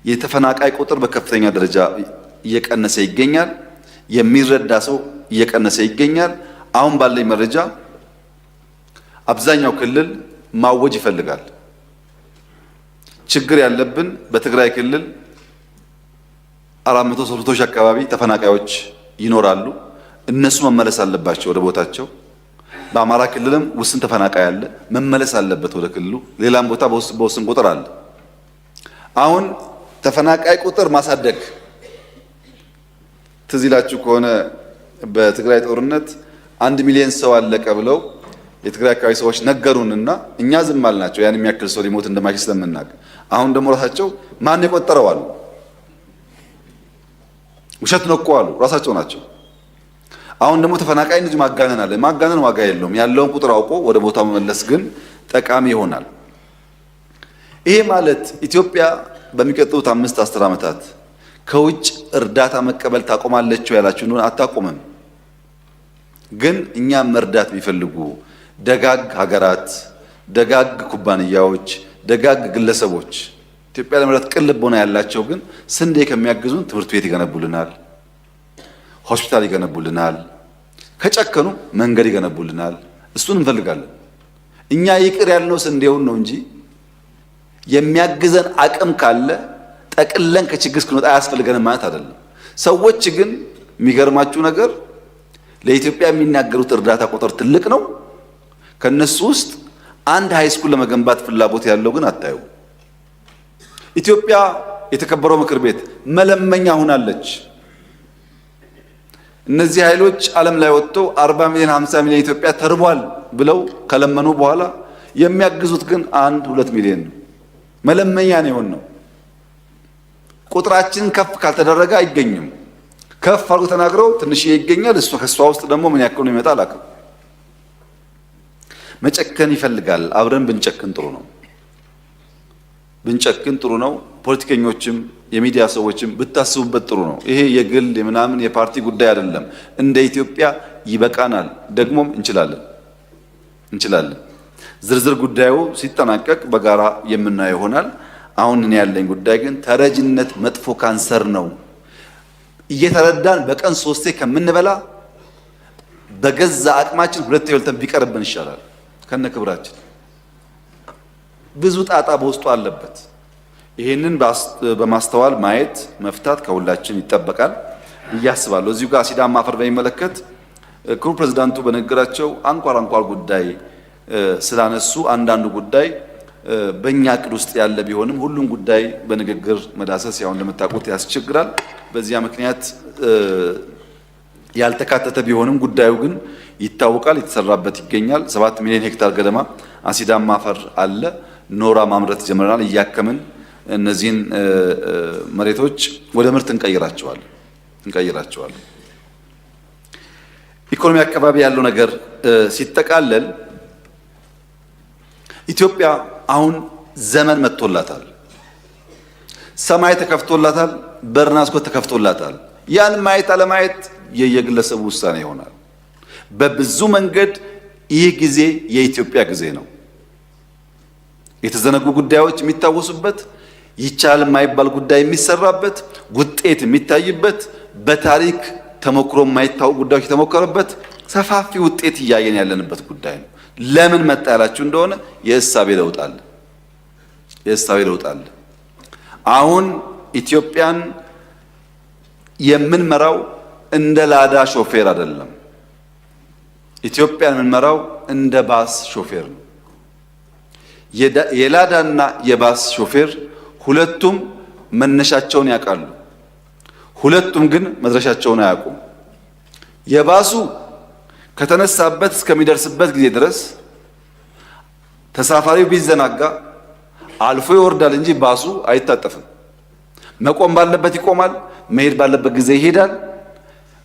የተፈናቃይ ቁጥር በከፍተኛ ደረጃ እየቀነሰ ይገኛል። የሚረዳ ሰው እየቀነሰ ይገኛል። አሁን ባለኝ መረጃ አብዛኛው ክልል ማወጅ ይፈልጋል። ችግር ያለብን በትግራይ ክልል 400 ሺህ አካባቢ ተፈናቃዮች ይኖራሉ። እነሱ መመለስ አለባቸው ወደ ቦታቸው። በአማራ ክልልም ውስን ተፈናቃይ አለ፣ መመለስ አለበት ወደ ክልሉ። ሌላም ቦታ በውስን ቁጥር አለ። አሁን ተፈናቃይ ቁጥር ማሳደግ ትዝ ይላችሁ ከሆነ በትግራይ ጦርነት 1 ሚሊዮን ሰው አለቀ ብለው የትግራይ አካባቢ ሰዎች ነገሩንና እኛ ዝም አልናቸው። ያን የሚያክል ሰው ሊሞት እንደማይችል ስለምናውቅ። አሁን ደግሞ ራሳቸው ማን የቆጠረው አሉ። ውሸት ነው እኮ አሉ ራሳቸው ናቸው። አሁን ደግሞ ተፈናቃይ ልጅ ማጋነን አለ። ማጋነን ዋጋ የለውም። ያለውን ቁጥር አውቆ ወደ ቦታው መመለስ ግን ጠቃሚ ይሆናል። ይሄ ማለት ኢትዮጵያ በሚቀጥሉት 5-10 ዓመታት ከውጭ እርዳታ መቀበል ታቆማለች ያላችሁ እንደሆነ አታቆምም። ግን እኛም መርዳት ቢፈልጉ ደጋግ ሀገራት፣ ደጋግ ኩባንያዎች፣ ደጋግ ግለሰቦች ኢትዮጵያ ለመርዳት ቅን ልቦና ያላቸው ግን ስንዴ ከሚያግዙን ትምህርት ቤት ይገነቡልናል፣ ሆስፒታል ይገነቡልናል፣ ከጨከኑ መንገድ ይገነቡልናል። እሱን እንፈልጋለን። እኛ ይቅር ያልነው ስንዴውን ነው እንጂ የሚያግዘን አቅም ካለ ጠቅለን ከችግር እስክንወጣ አያስፈልገንም ማለት አይደለም። ሰዎች ግን የሚገርማችሁ ነገር ለኢትዮጵያ የሚናገሩት እርዳታ ቁጥር ትልቅ ነው። ከነሱ ውስጥ አንድ ሃይስኩል ለመገንባት ፍላጎት ያለው ግን አታዩ። ኢትዮጵያ የተከበረው ምክር ቤት መለመኛ ሆናለች። እነዚህ ኃይሎች ዓለም ላይ ወጥተው 40 ሚሊዮን 50 ሚሊዮን ኢትዮጵያ ተርቧል ብለው ከለመኑ በኋላ የሚያግዙት ግን 1-2 ሚሊዮን ነው። መለመኛ ነው የሆነው። ቁጥራችን ከፍ ካልተደረገ አይገኝም። ከፍ አድርጎ ተናግረው ትንሽዬ ይገኛል። እሱ ከሷ ውስጥ ደግሞ ምን ያክል ነው ይመጣል አላውቅም። መጨከን ይፈልጋል። አብረን ብንጨክን ጥሩ ነው። ብንጨክን ጥሩ ነው። ፖለቲከኞችም የሚዲያ ሰዎችም ብታስቡበት ጥሩ ነው። ይሄ የግል የምናምን የፓርቲ ጉዳይ አይደለም። እንደ ኢትዮጵያ ይበቃናል። ደግሞም እንችላለን። ዝርዝር ጉዳዩ ሲጠናቀቅ በጋራ የምናየው ይሆናል። አሁን እኔ ያለኝ ጉዳይ ግን ተረጅነት መጥፎ ካንሰር ነው። እየተረዳን በቀን 3 ከምንበላ በገዛ አቅማችን 2 በልተን ቢቀርብን ይሻላል። ከነ ክብራችን ብዙ ጣጣ በውስጡ አለበት። ይሄንን በማስተዋል ማየት መፍታት ከሁላችን ይጠበቃል ብዬ አስባለሁ። እዚሁ ጋር ሲዳማ አፈር በሚመለከት ክቡር ፕሬዝዳንቱ በንግግራቸው አንኳር ጉዳይ ስላነሱ አንዳንዱ ጉዳይ በእኛ እቅድ ውስጥ ያለ ቢሆንም ሁሉም ጉዳይ በንግግር መዳሰስ ያው እንደምታውቁት ያስቸግራል። በዚያ ምክንያት ያልተካተተ ቢሆንም ጉዳዩ ግን ይታወቃል፣ የተሰራበት ይገኛል። 7 ሚሊዮን ሄክታር ገደማ አሲዳማ አፈር አለ። ኖራ ማምረት ጀምረናል። እያከምን እነዚህን መሬቶች ወደ ምርት እንቀይራቸዋለን። ኢኮኖሚ አካባቢ ያለው ነገር ሲጠቃለል ኢትዮጵያ አሁን ዘመን መጥቶላታል። ሰማይ ተከፍቶላታል። በርና መስኮት ተከፍቶላታል። ያን ማየት አለማየት የየግለሰቡ ውሳኔ ይሆናል። በብዙ መንገድ ይህ ጊዜ የኢትዮጵያ ጊዜ ነው። የተዘነጉ ጉዳዮች የሚታወሱበት፣ ይቻል የማይባል ጉዳይ የሚሰራበት፣ ውጤት የሚታይበት፣ በታሪክ ተሞክሮ የማይታወቅ ጉዳዮች የተሞከረበት ሰፋፊ ውጤት እያየን ያለንበት ጉዳይ ነው። ለምን መጣ ያላችሁ እንደሆነ የእሳቤ ለውጥ አለ። አሁን ኢትዮጵያን የምንመራው እንደ ላዳ ሾፌር አይደለም። ኢትዮጵያን የምንመራው እንደ ባስ ሾፌር ነው። የላዳና የባስ ሾፌር ሁለቱም መነሻቸውን ያውቃሉ። ሁለቱም ግን መድረሻቸውን አያውቁም። የባሱ ከተነሳበት እስከሚደርስበት ጊዜ ድረስ ተሳፋሪው ቢዘናጋ አልፎ ይወርዳል እንጂ ባሱ አይታጠፍም። መቆም ባለበት ይቆማል፣ መሄድ ባለበት ጊዜ ይሄዳል።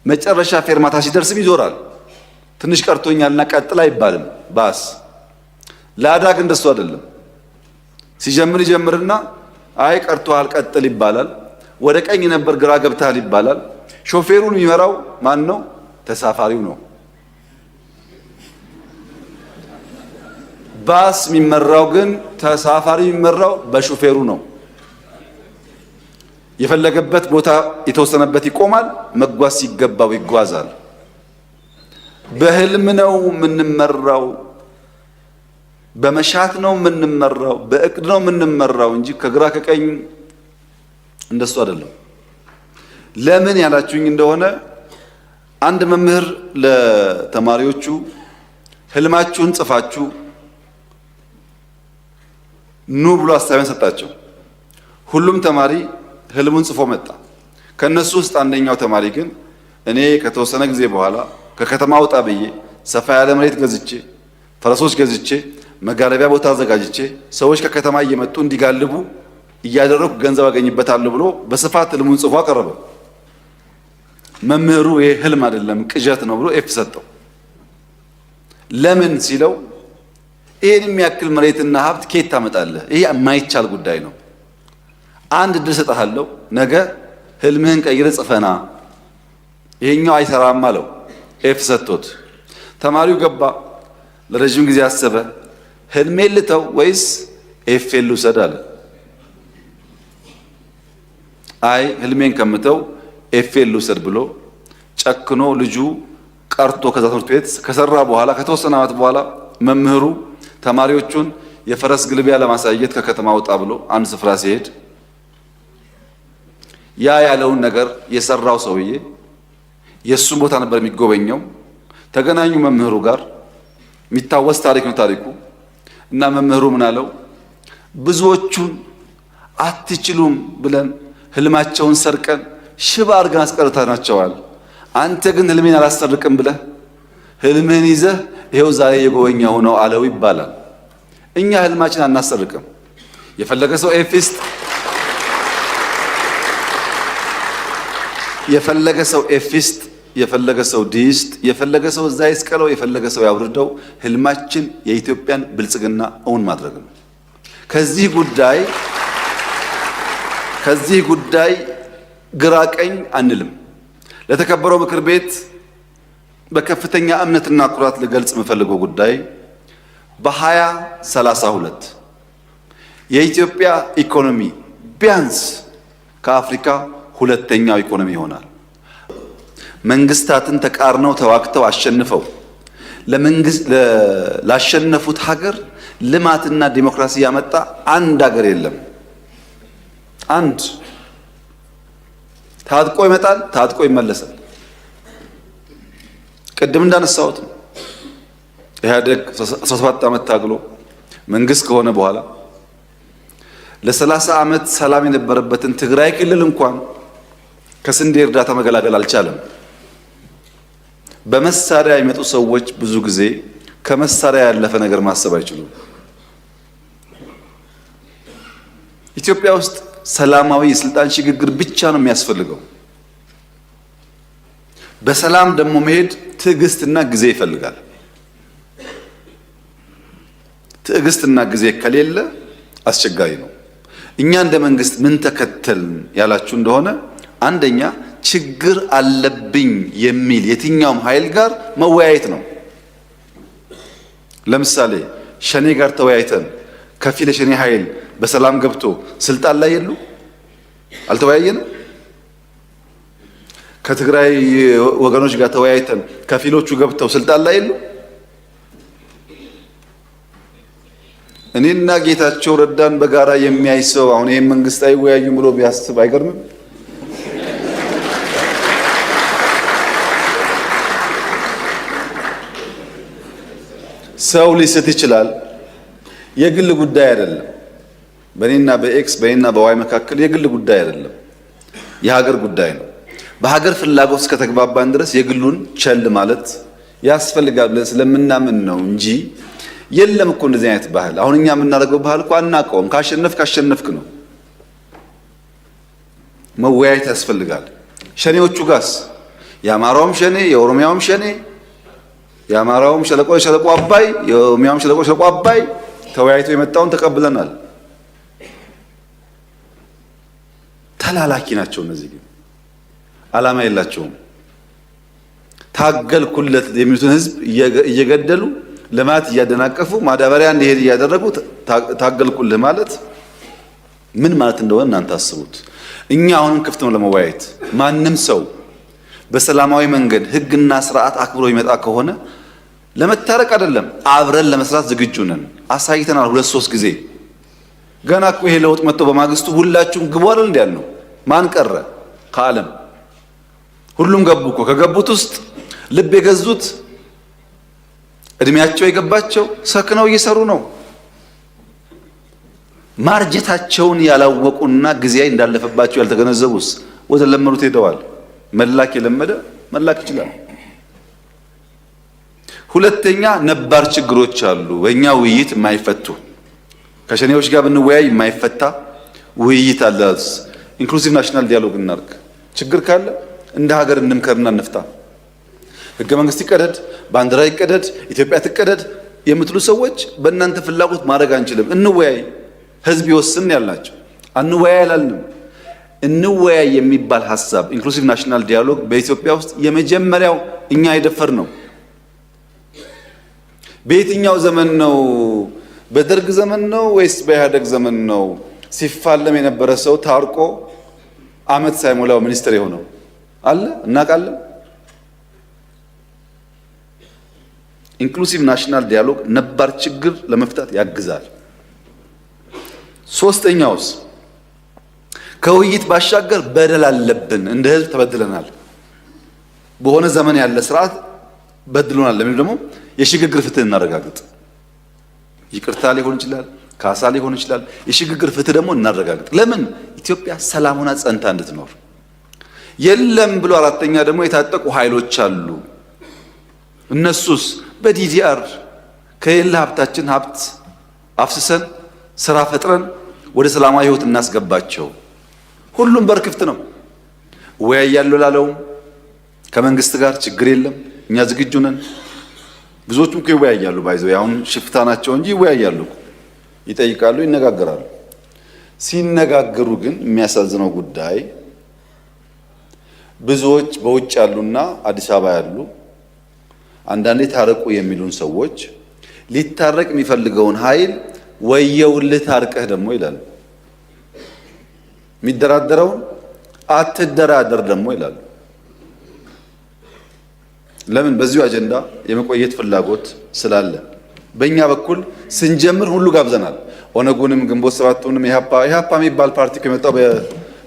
መጨረሻ ፌርማታ ሲደርስም ይዞራል። ትንሽ ቀርቶኛልና ቀጥል አይባልም ባስ። ላዳ ግን እንደሱ አይደለም። ሲጀምር ይጀምርና አይ ቀርቶሃል ቀጥል ይባላል። ወደ ቀኝ ነበር ግራ ገብተሃል ይባላል። ሾፌሩን የሚመራው ማን ነው? ተሳፋሪው ነው። ባስ የሚመራው ግን ተሳፋሪ የሚመራው በሾፌሩ ነው። የፈለገበት ቦታ የተወሰነበት ይቆማል፣ መጓዝ ሲገባው ይጓዛል። በህልም ነው የምንመራው፣ በመሻት ነው የምንመራው፣ በእቅድ ነው የምንመራው እንጂ ከግራ ከቀኝ እንደሱ አይደለም። ለምን ያላችሁኝ እንደሆነ አንድ መምህር ለተማሪዎቹ ህልማችሁን ጽፋችሁ ኑ ብሎ አስተያየት ሰጣቸው። ሁሉም ተማሪ ህልሙን ጽፎ መጣ። ከነሱ ውስጥ አንደኛው ተማሪ ግን እኔ ከተወሰነ ጊዜ በኋላ ከከተማ ወጣ ብዬ ሰፋ ያለ መሬት ገዝቼ ፈረሶች ገዝቼ መጋለቢያ ቦታ አዘጋጅቼ ሰዎች ከከተማ እየመጡ እንዲጋልቡ እያደረኩ ገንዘብ አገኝበታለሁ ብሎ በስፋት ህልሙን ጽፎ አቀረበ። መምህሩ ይሄ ህልም አይደለም ቅዠት ነው ብሎ ኤፍ ሰጠው። ለምን ሲለው ይሄን የሚያክል መሬትና ሀብት ከየት ታመጣለህ? ይሄ የማይቻል ጉዳይ ነው። አንድ እድል ሰጥሃለሁ፣ ነገ ህልምህን ቀይረ ጽፈና፣ ይሄኛው አይሰራም አለው። ኤፍ ሰጥቶት ተማሪው ገባ። ለረጅም ጊዜ አሰበ። ህልሜን ልተው ወይስ ኤፍ ልውሰድ አለ። አይ ህልሜን ከምተው ኤፍ ልውሰድ ብሎ ጨክኖ ልጁ ቀርቶ ከዛ ትምህርት ቤት ከሰራ በኋላ ከተወሰነ ዓመት በኋላ መምህሩ ተማሪዎቹን የፈረስ ግልቢያ ለማሳየት ከከተማ ወጣ ብሎ አንድ ስፍራ ሲሄድ ያ ያለውን ነገር የሰራው ሰውዬ የሱን ቦታ ነበር የሚጎበኘው። ተገናኙ መምህሩ ጋር። የሚታወስ ታሪክ ነው ታሪኩ። እና መምህሩ ምን አለው? ብዙዎቹን አትችሉም ብለን ህልማቸውን ሰርቀን ሽባ አድርገን አስቀርተናቸዋል። አንተ ግን ህልሜን አላሰርቅም ብለህ ህልምህን ይዘህ ይሄው ዛሬ የጎበኛው ነው አለው ይባላል። እኛ ህልማችን አናሰርቅም። የፈለገ ሰው ኤፊስት የፈለገ ሰው ኤፊስት የፈለገ ሰው ዲስት የፈለገ ሰው እዛ ይስቀለው የፈለገ ሰው ያውርደው። ህልማችን የኢትዮጵያን ብልጽግና እውን ማድረግ ነው። ከዚህ ጉዳይ ግራ ቀኝ አንልም። ለተከበረው ምክር ቤት በከፍተኛ እምነትና ኩራት ልገልጽ የምፈልገው ጉዳይ በ2032 የኢትዮጵያ ኢኮኖሚ ቢያንስ ከአፍሪካ ሁለተኛው ኢኮኖሚ ይሆናል። መንግስታትን ተቃርነው ተዋግተው አሸንፈው ላሸነፉት ሀገር ልማትና ዲሞክራሲ ያመጣ አንድ ሀገር የለም። አንድ ታጥቆ ይመጣል፣ ታጥቆ ይመለሳል። ቅድም እንዳነሳሁት ኢህአዴግ 17 ዓመት ታግሎ መንግስት ከሆነ በኋላ ለ30 ዓመት ሰላም የነበረበትን ትግራይ ክልል እንኳን ከስንዴ እርዳታ መገላገል አልቻለም። በመሳሪያ የሚመጡ ሰዎች ብዙ ጊዜ ከመሳሪያ ያለፈ ነገር ማሰብ አይችሉም። ኢትዮጵያ ውስጥ ሰላማዊ የስልጣን ሽግግር ብቻ ነው የሚያስፈልገው። በሰላም ደግሞ መሄድ ትዕግስትና ጊዜ ይፈልጋል። ትዕግስትና ጊዜ ከሌለ አስቸጋሪ ነው። እኛ እንደ መንግስት ምን ተከተልን ያላችሁ እንደሆነ አንደኛ ችግር አለብኝ የሚል የትኛውም ኃይል ጋር መወያየት ነው። ለምሳሌ ሸኔ ጋር ተወያይተን ከፊል የሸኔ ኃይል በሰላም ገብቶ ስልጣን ላይ የሉ አልተወያየንም። ከትግራይ ወገኖች ጋር ተወያይተን ከፊሎቹ ገብተው ስልጣን ላይ የሉ። እኔና ጌታቸው ረዳን በጋራ የሚያይ ሰው አሁን ይሄን መንግስት አይወያዩም ብሎ ቢያስብ አይገርምም? ሰው ሊስት ይችላል። የግል ጉዳይ አይደለም። በእኔና በኤክስ በእኔና በዋይ መካከል የግል ጉዳይ አይደለም፣ የሀገር ጉዳይ ነው። በሀገር ፍላጎት እስከተግባባን ድረስ የግሉን ቸል ማለት ያስፈልጋል ብለን ስለምናምን ነው እንጂ የለም እኮ እንደዚህ አይነት ባህል። አሁን እኛ የምናደርገው ባህል እኮ አናውቀውም። ካሸነፍክ ነው። መወያየት ያስፈልጋል። ሸኔዎቹ ጋስ የአማራውም ሸኔ የኦሮሚያውም ሸኔ የአማራውም ሸለቆ አባይ የኦሮሚያውም ሸለቆ አባይ ተወያይቶ የመጣውን ተቀብለናል። ተላላኪ ናቸው እነዚህ፣ ግን ዓላማ የላቸውም። ታገልኩለት የሚሉትን ህዝብ እየገደሉ ልማት እያደናቀፉ ማዳበሪያ እንዲሄድ እያደረጉ ታገልኩልህ ማለት ምን ማለት እንደሆነ እናንተ አስቡት። እኛ አሁንም ክፍት ነው ለመወያየት። ማንም ሰው በሰላማዊ መንገድ ህግና ስርዓት አክብሮ ይመጣ ከሆነ ለመታረቅ አይደለም አብረን ለመስራት ዝግጁ ነን። አሳይተናል 2-3 ጊዜ። ገና እኮ ይሄ ለውጥ መጥቶ በማግስቱ ሁላችሁም ግቡ አይደል እንዴ ያልነው? ማን ቀረ ከዓለም? ሁሉም ገቡ እኮ። ከገቡት ውስጥ ልብ የገዙት እድሜያቸው የገባቸው ሰክነው እየሰሩ ነው። ማርጀታቸውን ያላወቁና ጊዜ እንዳለፈባቸው ያልተገነዘቡስ ወደ ለመዱት ሄደዋል። መላክ የለመደ መላክ ይችላል። ሁለተኛ ነባር ችግሮች አሉ በእኛ ውይይት የማይፈቱ። ከሸኔዎች ጋር ብንወያይ የማይፈታ ውይይት አለ። ኢንክሉሲቭ ናሽናል ዲያሎግ እናርግ። ችግር ካለ እንደ ሀገር እንምከርና እንፍታ። ህገ መንግስት ይቀደድ፣ ባንዲራ ይቀደድ፣ ኢትዮጵያ ትቀደድ የምትሉ ሰዎች በእናንተ ፍላጎት ማድረግ አንችልም። እንወያይ፣ ህዝብ ይወስን ያልናቸው። አንወያይ አላልንም። እንወያይ የሚባል ሐሳብ ኢንክሉሲቭ ናሽናል ዲያሎግ በኢትዮጵያ ውስጥ የመጀመሪያው እኛ የደፈር ነው። በየትኛው ዘመን ነው? በደርግ ዘመን ነው ወይስ በኢህአደግ ዘመን ነው ሲፋለም የነበረ ሰው ታርቆ አመት ሳይሞላው ሚኒስትር የሆነው? አለ እናውቃለን። ኢንክሉሲቭ ናሽናል ዲያሎግ ነባር ችግር ለመፍታት ያግዛል። ሶስተኛውስ ከውይይት ባሻገር በደል አለብን። እንደ ህዝብ ተበድለናል። በሆነ ዘመን ያለ ስርዓት በድሎናል። ለምን ደግሞ የሽግግር ፍትህ እናረጋግጥ። ይቅርታ ሊሆን ይችላል፣ ካሳ ሊሆን ይችላል። የሽግግር ፍትህ ደግሞ እናረጋግጥ። ለምን ኢትዮጵያ ሰላም ሆና ጸንታ እንድትኖር። የለም ብሎ አራተኛ ደግሞ የታጠቁ ኃይሎች አሉ። እነሱስ በዲዲአር ከሌላ ሀብታችን ሀብት አፍስሰን ስራ ፈጥረን ወደ ሰላማዊ ህይወት እናስገባቸው። ሁሉም በር ክፍት ነው። እወያያለሁ ላለውም ከመንግስት ጋር ችግር የለም፣ እኛ ዝግጁ ነን። ብዙዎቹም እኮ ይወያያሉ። ባይዘው አሁን ሽፍታ ናቸው እንጂ ይወያያሉ፣ ይጠይቃሉ፣ ይነጋገራሉ። ሲነጋገሩ ግን የሚያሳዝነው ጉዳይ ብዙዎች በውጭ ያሉና አዲስ አበባ ያሉ አንዳንዴ ታረቁ የሚሉን ሰዎች ሊታረቅ የሚፈልገውን ኃይል ወየውልህ ታርቀህ ደግሞ ይላሉ። የሚደራደረውን አትደራደር ደግሞ ይላሉ። ለምን? በዚሁ አጀንዳ የመቆየት ፍላጎት ስላለ። በእኛ በኩል ስንጀምር ሁሉ ጋብዘናል። ኦነጉንም ግንቦት ሰባቱንም ኢህአፓ የሚባል ፓርቲ ከመጣው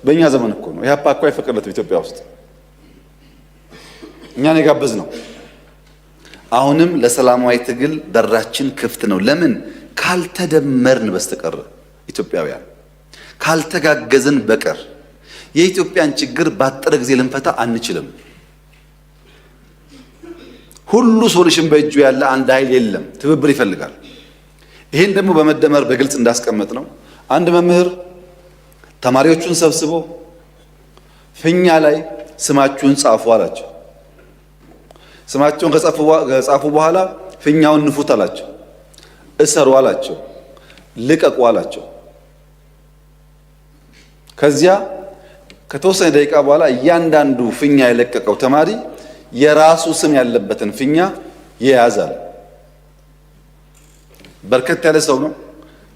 በእኛ ዘመን እኮ ነው። ኢህአፓ እኮ አይፈቅድለትም ኢትዮጵያ ውስጥ፣ እኛን የጋበዝ ነው። አሁንም ለሰላማዊ ትግል በራችን ክፍት ነው። ለምን? ካልተደመርን በስተቀር ኢትዮጵያውያን ካልተጋገዝን በቀር የኢትዮጵያን ችግር ባጠረ ጊዜ ልንፈታ አንችልም። ሁሉ ሶሉሽን በእጁ ያለ አንድ ኃይል የለም፣ ትብብር ይፈልጋል። ይሄን ደግሞ በመደመር በግልጽ እንዳስቀመጥ ነው። አንድ መምህር ተማሪዎቹን ሰብስቦ ፊኛ ላይ ስማችሁን ጻፉ አላቸው። ስማቸውን ከጻፉ በኋላ ፊኛውን ንፉት አላቸው። እሰሩ አላቸው። ልቀቁ አላቸው። ከዚያ ከተወሰነ ደቂቃ በኋላ እያንዳንዱ ፊኛ የለቀቀው ተማሪ የራሱ ስም ያለበትን ፊኛ ይያዛል። በርከት ያለ ሰው ነው።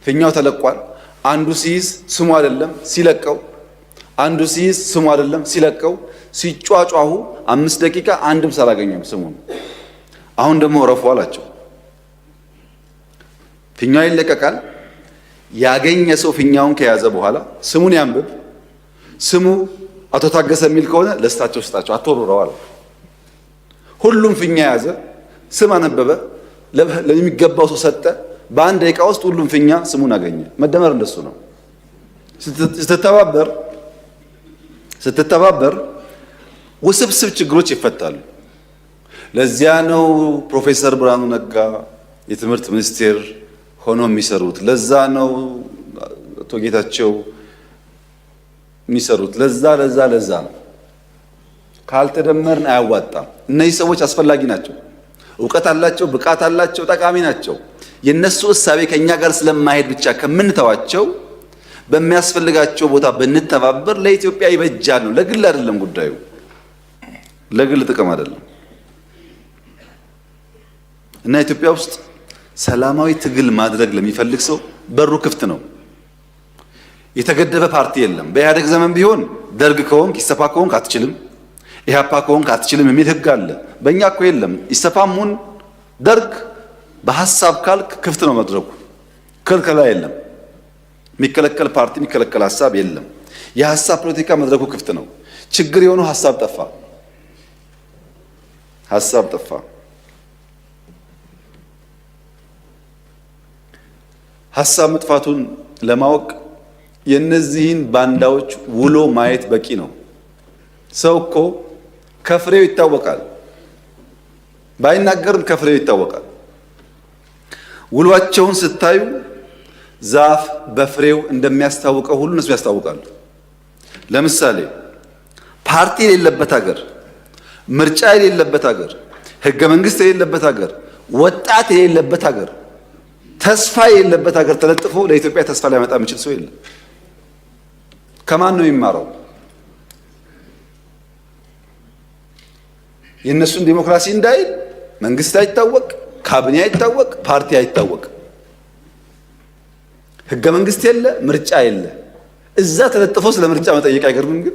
ፊኛው ተለቋል። አንዱ ሲይዝ ስሙ አይደለም ሲለቀው፣ አንዱ ሲይዝ ስሙ አይደለም ሲለቀው፣ ሲጫጫሁ 5 ደቂቃ አንድም ሳላገኘም ስሙን። አሁን ደግሞ ረፉ አላቸው። ፊኛው ይለቀቃል። ያገኘ ሰው ፊኛውን ከያዘ በኋላ ስሙን ያንብብ። ስሙ አቶ ታገሰ የሚል ከሆነ ለስታቸው ስጣቸው፣ አትወርውረው አለ። ሁሉም ፊኛ ያዘ፣ ስም አነበበ፣ ለሚገባው ሰው ሰጠ። በአንድ ደቂቃ ውስጥ ሁሉም ፊኛ ስሙን አገኘ። መደመር እንደሱ ነው። ስትተባበር ውስብስብ ችግሮች ይፈታሉ። ለዚያ ነው ፕሮፌሰር ብርሃኑ ነጋ የትምህርት ሚኒስቴር ሆኖ የሚሰሩት። ለዛ ነው አቶ ጌታቸው የሚሰሩት። ለዛ ነው። ካልተደመርን አያዋጣም። እነዚህ ሰዎች አስፈላጊ ናቸው። እውቀት አላቸው፣ ብቃት አላቸው፣ ጠቃሚ ናቸው። የነሱ እሳቤ ከኛ ጋር ስለማይሄድ ብቻ ከምንተዋቸው በሚያስፈልጋቸው ቦታ ብንተባበር ለኢትዮጵያ ይበጃል ነው። ለግል አይደለም ጉዳዩ፣ ለግል ጥቅም አይደለም። እና ኢትዮጵያ ውስጥ ሰላማዊ ትግል ማድረግ ለሚፈልግ ሰው በሩ ክፍት ነው። የተገደበ ፓርቲ የለም። በኢህአዴግ ዘመን ቢሆን ደርግ ከሆንክ ኢሰፓ ከሆንክ አትችልም፣ ኢህአፓ ከሆንክ አትችልም የሚል ህግ አለ። በእኛ እኮ የለም። ኢሰፓም ሁን ደርግ በሐሳብ ካልክ ክፍት ነው መድረኩ፣ ክልከላ የለም። የሚከለከል ፓርቲ የሚከለከል ሐሳብ የለም። የሐሳብ ፖለቲካ መድረኩ ክፍት ነው። ችግር የሆነው ሐሳብ ጠፋ፣ ሐሳብ ጠፋ። ሐሳብ መጥፋቱን ለማወቅ የነዚህን ባንዳዎች ውሎ ማየት በቂ ነው። ሰው እኮ ከፍሬው ይታወቃል፣ ባይናገርም ከፍሬው ይታወቃል። ውሏቸውን ስታዩ ዛፍ በፍሬው እንደሚያስታውቀው ሁሉ እነሱ ያስታውቃሉ። ለምሳሌ ፓርቲ የሌለበት ሀገር፣ ምርጫ የሌለበት ሀገር፣ ህገ መንግስት የሌለበት ሀገር፣ ወጣት የሌለበት ሀገር፣ ተስፋ የሌለበት ሀገር ተለጥፎ ለኢትዮጵያ ተስፋ ሊያመጣ የሚችል ሰው የለም። ከማን ነው የሚማረው? የእነሱን ዲሞክራሲ እንዳይል መንግስት አይታወቅ፣ ካቢኔ አይታወቅ፣ ፓርቲ አይታወቅ፣ ህገ መንግስት የለ፣ ምርጫ የለ። እዛ ተለጥፎ ስለ ምርጫ መጠየቅ አይገርምም ግን